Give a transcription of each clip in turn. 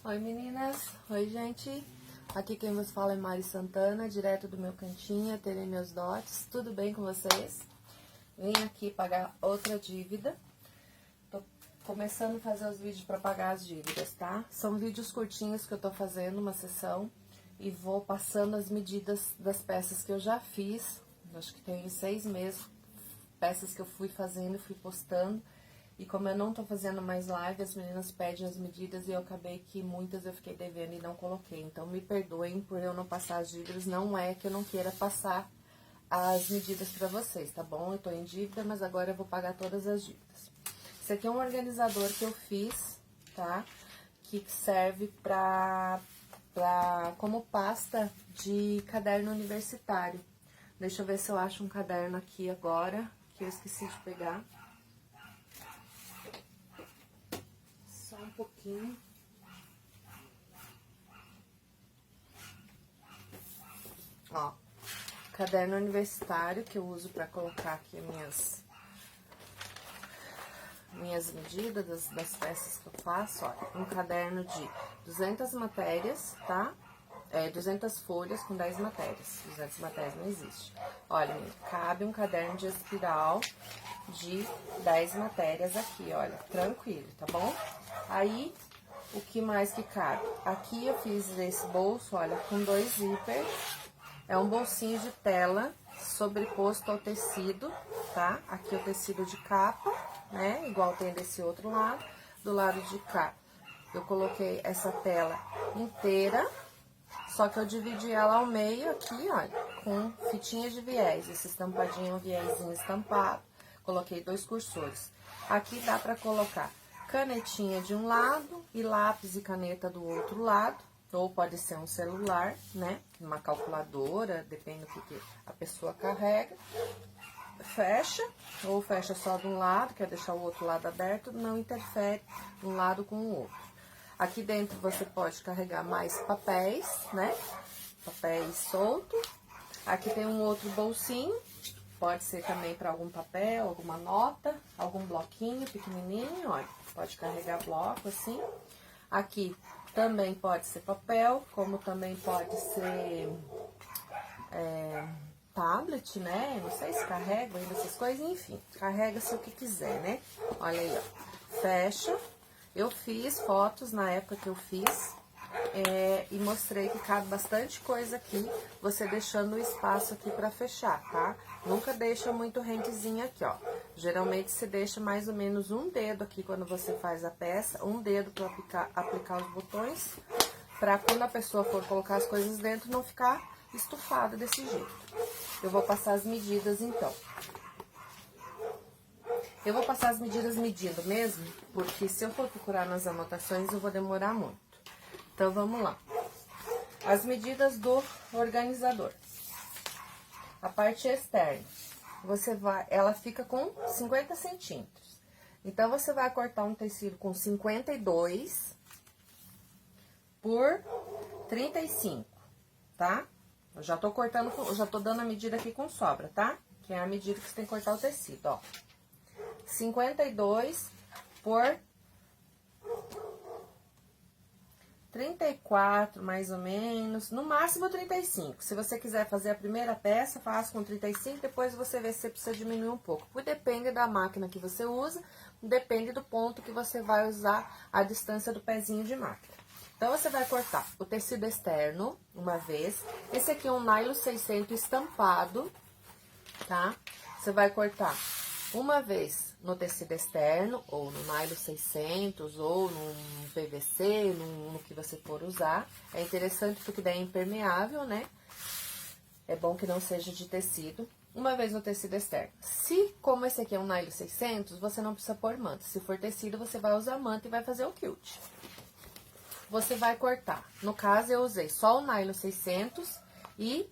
Oi meninas, oi gente, aqui quem vos fala é Mari Santana, direto do meu cantinho, terei meus dotes, tudo bem com vocês? Vim aqui pagar outra dívida, tô começando a fazer os vídeos para pagar as dívidas, tá? São vídeos curtinhos que eu tô fazendo, uma sessão, e vou passando as medidas das peças que eu já fiz, acho que tem 6 meses, peças que eu fui fazendo e fui postando. E como eu não tô fazendo mais live, as meninas pedem as medidas e eu acabei que muitas eu fiquei devendo e não coloquei. Então, me perdoem por eu não passar as dívidas, não é que eu não queira passar as medidas pra vocês, tá bom? Eu tô em dívida, mas agora eu vou pagar todas as dívidas. Esse aqui é um organizador que eu fiz, tá? Que serve como pasta de caderno universitário. Deixa eu ver se eu acho um caderno aqui agora, que eu esqueci de pegar. Só um pouquinho. Ó, caderno universitário que eu uso pra colocar aqui minhas medidas das peças que eu faço, ó. Um caderno de 200 matérias, tá? 200 folhas com 10 matérias. 200 matérias não existe. Olha, cabe um caderno de espiral de 10 matérias aqui, olha, tranquilo, tá bom? Aí, o que mais que cabe? Aqui eu fiz esse bolso, olha, com 2 zíper. É um bolsinho de tela sobreposto ao tecido, tá? Aqui é o tecido de capa, né? Igual tem desse outro lado. Do lado de cá, eu coloquei essa tela inteira, só que eu dividi ela ao meio aqui, olha, com fitinha de viés. Esse estampadinho, um viésinho estampado. Coloquei 2 cursores. Aqui dá pra colocar canetinha de um lado e lápis e caneta do outro lado. Ou pode ser um celular, né? Uma calculadora, depende do que a pessoa carrega. Fecha, ou fecha só de um lado, quer deixar o outro lado aberto, não interfere um lado com o outro. Aqui dentro você pode carregar mais papéis, né? Papéis soltos. Aqui tem um outro bolsinho, pode ser também para algum papel, alguma nota, algum bloquinho pequenininho, olha. Pode carregar bloco assim. Aqui também pode ser papel, como também pode ser tablet, né? Não sei se carrega ainda essas coisas, enfim. Carrega-se o que quiser, né? Olha aí, ó. Fecha. Eu fiz fotos na época que eu fiz e mostrei que cabe bastante coisa aqui, você deixando o espaço aqui pra fechar, tá? Nunca deixa muito rentezinho aqui, ó. Geralmente você deixa mais ou menos um dedo aqui quando você faz a peça, um dedo pra aplicar os botões, pra quando a pessoa for colocar as coisas dentro não ficar estufado desse jeito. Eu vou passar as medidas então. Eu vou passar as medidas medindo mesmo, porque se eu for procurar nas anotações eu vou demorar muito. Então, vamos lá. As medidas do organizador. A parte externa, ela fica com 50 centímetros. Então, você vai cortar um tecido com 52 por 35, tá? Eu já tô cortando, já tô dando a medida aqui com sobra, tá? Que é a medida que você tem que cortar o tecido, ó. 52 por 34, mais ou menos, no máximo 35. Se você quiser fazer a primeira peça, faça com 35, depois você vê se você precisa diminuir um pouco. Depende da máquina que você usa, depende do ponto que você vai usar a distância do pezinho de máquina. Então, você vai cortar o tecido externo, uma vez. Esse aqui é um nylon 600 estampado, tá? Você vai cortar uma vez no tecido externo, ou no nylon 600, ou no PVC, no que você for usar. É interessante porque daí é impermeável, né? É bom que não seja de tecido. Uma vez no tecido externo. Se, como esse aqui é um nylon 600, você não precisa pôr manta. Se for tecido, você vai usar manta e vai fazer o quilt. Você vai cortar. No caso, eu usei só o nylon 600 e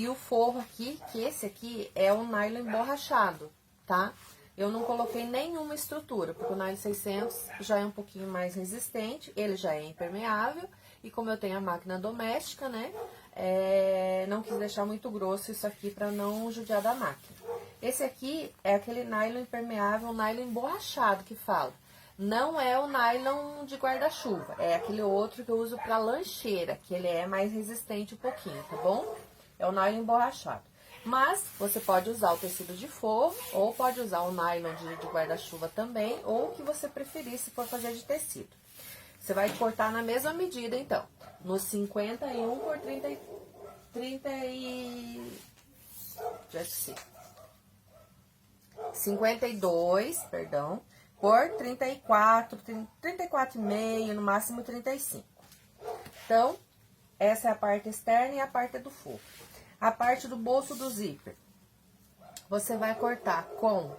o forro aqui, que esse aqui é o nylon emborrachado, tá? Eu não coloquei nenhuma estrutura, porque o nylon 600 já é um pouquinho mais resistente, ele já é impermeável, e como eu tenho a máquina doméstica, né, não quis deixar muito grosso isso aqui pra não judiar da máquina. Esse aqui é aquele nylon impermeável, nylon emborrachado que fala. Não é o nylon de guarda-chuva, é aquele outro que eu uso para lancheira, que ele é mais resistente um pouquinho, tá bom? É o nylon emborrachado. Mas você pode usar o tecido de forro, ou pode usar o nylon de guarda-chuva também, ou o que você preferir se for fazer de tecido. Você vai cortar na mesma medida, então, no 51 por 52, perdão, por 34,5, no máximo 35. Então, essa é a parte externa e a parte do forro. A parte do bolso do zíper, você vai cortar com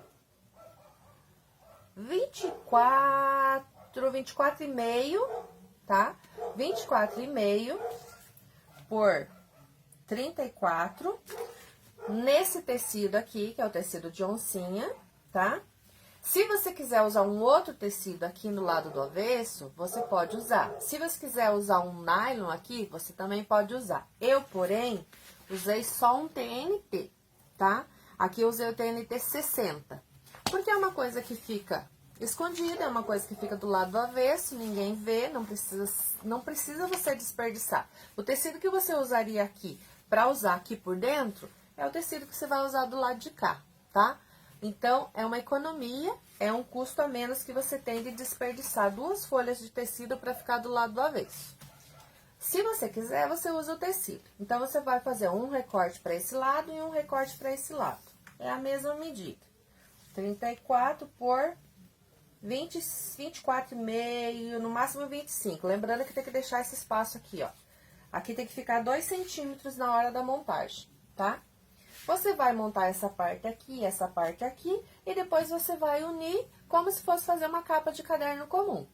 24,5, tá? 24,5 por 34, nesse tecido aqui, que é o tecido de oncinha, tá? Se você quiser usar um outro tecido aqui no lado do avesso, você pode usar. Se você quiser usar um nylon aqui, você também pode usar. Eu, porém, usei só um TNT, tá? Aqui eu usei o TNT 60, porque é uma coisa que fica escondida, é uma coisa que fica do lado do avesso, ninguém vê, não precisa você desperdiçar. O tecido que você usaria aqui para usar aqui por dentro é o tecido que você vai usar do lado de cá, tá? Então, é uma economia, é um custo a menos que você tem de desperdiçar 2 folhas de tecido para ficar do lado do avesso. Se você quiser, você usa o tecido. Então, você vai fazer um recorte para esse lado e um recorte para esse lado. É a mesma medida. 34 por 24,5, no máximo 25. Lembrando que tem que deixar esse espaço aqui, ó. Aqui tem que ficar 2 centímetros na hora da montagem, tá? Você vai montar essa parte aqui, e depois você vai unir como se fosse fazer uma capa de caderno comum.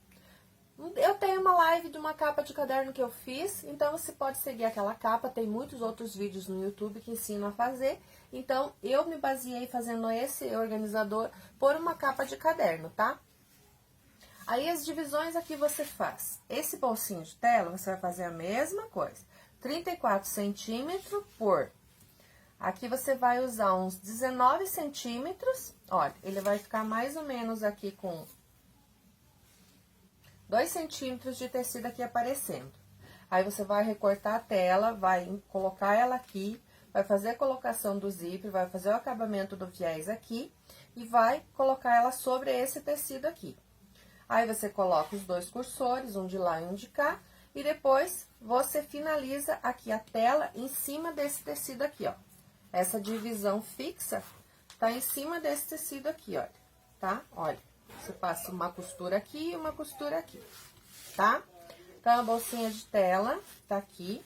Eu tenho uma live de uma capa de caderno que eu fiz, então você pode seguir aquela capa, tem muitos outros vídeos no YouTube que ensinam a fazer. Então, eu me baseei fazendo esse organizador por uma capa de caderno, tá? Aí, as divisões aqui você faz. Esse bolsinho de tela, você vai fazer a mesma coisa. 34 centímetros por... Aqui você vai usar uns 19 centímetros, olha, ele vai ficar mais ou menos aqui com 2 centímetros de tecido aqui aparecendo. Aí, você vai recortar a tela, vai colocar ela aqui, vai fazer a colocação do zíper, vai fazer o acabamento do viés aqui e vai colocar ela sobre esse tecido aqui. Aí, você coloca os 2 cursores, um de lá e um de cá, e depois você finaliza aqui a tela em cima desse tecido aqui, ó. Essa divisão fixa tá em cima desse tecido aqui, olha, tá? Olha, você passa uma costura aqui e uma costura aqui, tá? Então, a bolsinha de tela tá aqui.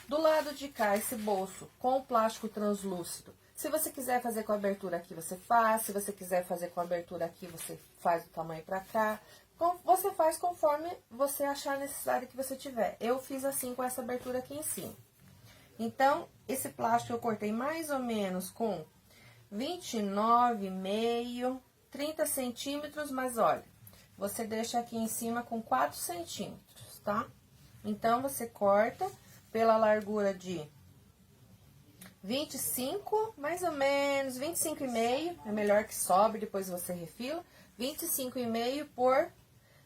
Do lado de cá, esse bolso com o plástico translúcido. Se você quiser fazer com a abertura aqui, você faz. Se você quiser fazer com a abertura aqui, você faz do tamanho pra cá. Você faz conforme você achar necessário que você tiver. Eu fiz assim com essa abertura aqui em cima. Então, esse plástico eu cortei mais ou menos com 29,5, 30 centímetros, mas olha, você deixa aqui em cima com 4 centímetros, tá? Então, você corta pela largura de 25, mais ou menos, 25,5, é melhor que sobre, depois você refila, 25,5 por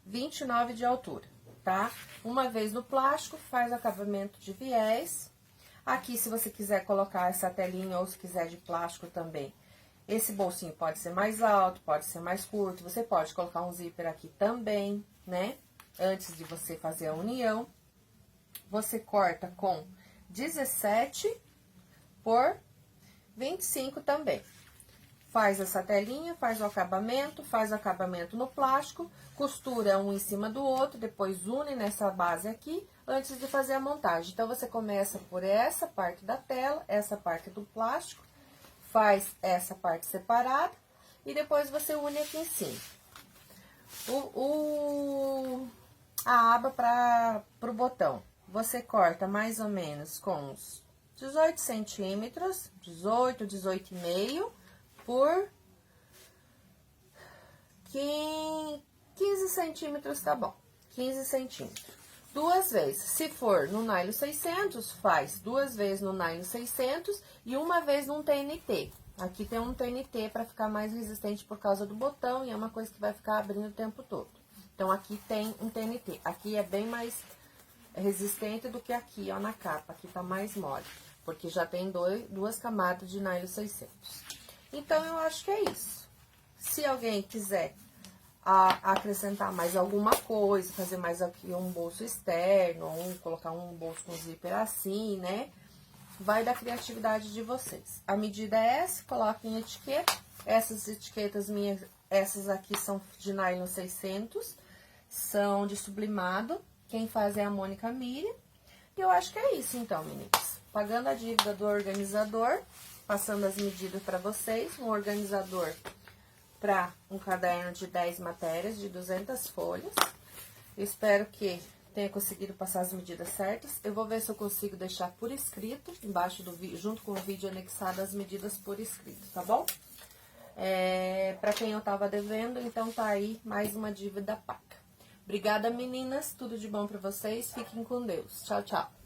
29 de altura, tá? Uma vez no plástico, faz acabamento de viés. Aqui, se você quiser colocar essa telinha ou se quiser de plástico também, esse bolsinho pode ser mais alto, pode ser mais curto, você pode colocar um zíper aqui também, né? Antes de você fazer a união, você corta com 17 por 25 também. Faz essa telinha, faz o acabamento no plástico, costura um em cima do outro, depois une nessa base aqui, antes de fazer a montagem. Então, você começa por essa parte da tela, essa parte do plástico, faz essa parte separada, e depois você une aqui em cima. A aba para o botão, você corta mais ou menos com uns 18 centímetros, 18,5 por 15 centímetros, tá bom, 15 centímetros. 2 vezes, se for no nylon 600, faz 2 vezes no nylon 600 e 1 vez num TNT. Aqui tem um TNT para ficar mais resistente por causa do botão e é uma coisa que vai ficar abrindo o tempo todo. Então, aqui tem um TNT. Aqui é bem mais resistente do que aqui, ó, na capa. Aqui tá mais mole, porque já tem duas camadas de nylon 600. Então, eu acho que é isso. Se alguém quiser acrescentar mais alguma coisa, fazer mais aqui um bolso externo, ou colocar um bolso com zíper assim, né? Vai da criatividade de vocês. A medida é essa, coloquem etiqueta. Essas etiquetas minhas, essas aqui são de nylon 600, são de sublimado. Quem faz é a Mônica Miriam. E eu acho que é isso então, meninas. Pagando a dívida do organizador, passando as medidas para vocês. Um organizador para um caderno de 10 matérias, de 200 folhas. Eu espero que tenha conseguido passar as medidas certas. Eu vou ver se eu consigo deixar por escrito, embaixo do vídeo, junto com o vídeo anexado, as medidas por escrito, tá bom? Pra quem eu tava devendo, então tá aí mais uma dívida paga. Obrigada, meninas. Tudo de bom pra vocês. Fiquem com Deus. Tchau, tchau.